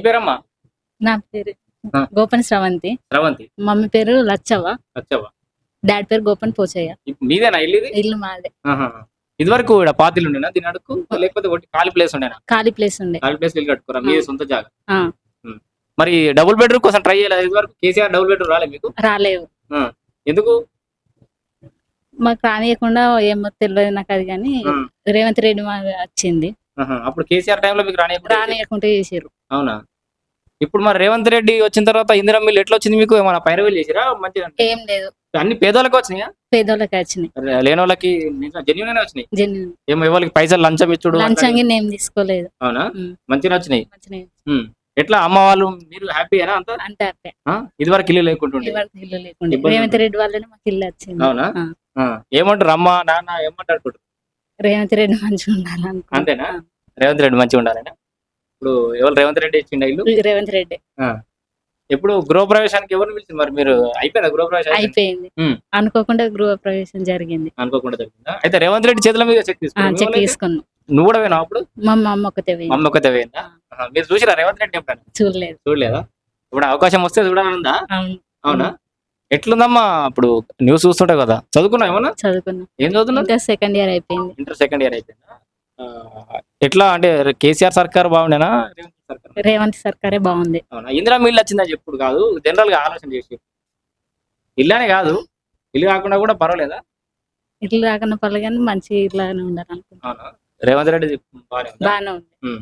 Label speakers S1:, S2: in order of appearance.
S1: పేరమ్మా?
S2: నా పేరు
S1: ఆ.
S2: గోపన్ శ్రవంతి.
S1: స్రవంతి.
S2: మమ్మీ పేరు లచ్చవ్వ.
S1: వచ్చావా?
S2: డాడీ పేరు గోపన్ పోచయ్య.
S1: ఇప్పుడు మీదేనా ఇల్లు ఇది?
S2: ఇల్లు మాదే.
S1: ఇది వరకు ఈడ పాతిల్లు ఉండేనా దీని అడుగు, లేకపోతే ఒకటి ఖాళీ ప్లేస్ ఉండేనా?
S2: ఖాళీ ప్లేస్ ఉండే.
S1: ఖాళీ ప్లేస్ ఇల్లు కట్టుకోరా మీదే సొంత జాగా?
S2: ఆ.
S1: మరి డబుల్ బెడ్రూమ్ కోసం ట్రై చేయలేదు ఇది వరకు? కేసీఆర్ డబుల్ బెడ్రూమ్ రాలే మీకు?
S2: రాలేవు.
S1: ఎందుకు?
S2: మాకు రానియకుండా ఏమో తెలియదు నాకు అది, కానీ రేవంత్ రెడ్డి మాకు వచ్చింది.
S1: అప్పుడు కేసీఆర్ టైంలో మీకు
S2: రానియకుంటే చేసారు.
S1: అవునా? ఇప్పుడు మరి రేవంత్ రెడ్డి వచ్చిన తర్వాత ఇందిరా మిల్లు ఎట్లా వచ్చింది మీకు? ఏమైనా పైరవీలు చేసిరా? మంచిగా
S2: ఏం లేదు,
S1: అన్ని పేదోళ్ళకి వచ్చినాయా?
S2: పేదోళ్ళకి వచ్చినాయి,
S1: లేని వాళ్ళకి జెన్యున్ వచ్చినాయి.
S2: జెన్యున్.
S1: ఏమో ఎవరికి పైసలు లంచం ఇచ్చుడు
S2: లంచంగా ఏం తీసుకోలేదు.
S1: అవునా? మంచిగా వచ్చినాయి.
S2: మంచిగా.
S1: ఎట్లా అమ్మ వాళ్ళు మీరు హ్యాపీనా అంతా?
S2: అంటే
S1: ఇది వరకు ఇల్లు లేకుంటుండే?
S2: ఇల్లు లేకుండా రేవంత్ రెడ్డి వాళ్ళని మాకు ఇల్లు వచ్చింది.
S1: అవునా? ఏమంటారు అమ్మ నాన్న ఏమంటారు?
S2: రేవంత్ రెడ్డి మంచిగా ఉండాలి
S1: అంతేనా? రేవంత్ రెడ్డి మంచిగా ఉండాలనా? ఇప్పుడు ఎవరు రేవంత్ రెడ్డి ఇచ్చిండ ఇల్లు?
S2: రేవంత్ రెడ్డి.
S1: ఎప్పుడు గృహప్రవేశానికి ఎవరిని పిలిచింది మరి మీరు? అయిపోయిందా గృహప్రవేశం?
S2: అయిపోయింది. అనుకోకుండా గృహప్రవేశం జరిగింది.
S1: అనుకోకుండా జరిగిందా? అయితే రేవంత్ రెడ్డి చేతుల మీద చెక్
S2: తీసుకున్నాం.
S1: నువ్వు కూడా పోయినా అప్పుడు?
S2: మా అమ్మ ఒకతే
S1: అమ్మ ఒకతే పోయిందా? మీరు చూసిరా రేవంత్ రెడ్డి ఎప్పుడైనా?
S2: చూడలేదు.
S1: చూడలేదా? ఇప్పుడు అవకాశం వస్తే చూడాలనుందా? అవునా? ఎట్లుందమ్మా ఇప్పుడు న్యూస్ చూస్తుంటావు కదా, చదువుకున్నావు ఏమన్నా?
S2: చదువుకున్నా.
S1: ఏం చదువుతున్నా?
S2: ఇంటర్ సెకండ్ ఇయర్ అయిపోయింది.
S1: ఇంటర్ సెకండ్ ఇయర్ అయిపోయిందా? ఎట్లా అంటే కేసీఆర్ సర్కార్ బాగుండేనా
S2: రేవంత్ సర్కారే బాగుంది?
S1: అవునా? ఇందిరా మిల్లు వచ్చిందని చెప్పుడు కాదు, జనరల్ గా ఆలోచన చేసి ఇల్లానే కాదు, ఇల్లు కాకుండా కూడా పర్వాలేదా?
S2: ఇల్లు రాకుండా పర్లేదు కానీ మంచి ఇట్లానే ఉండాలి అనుకుంటున్నా.
S1: అవునా? రేవంత్ రెడ్డి
S2: బాగానే ఉంది.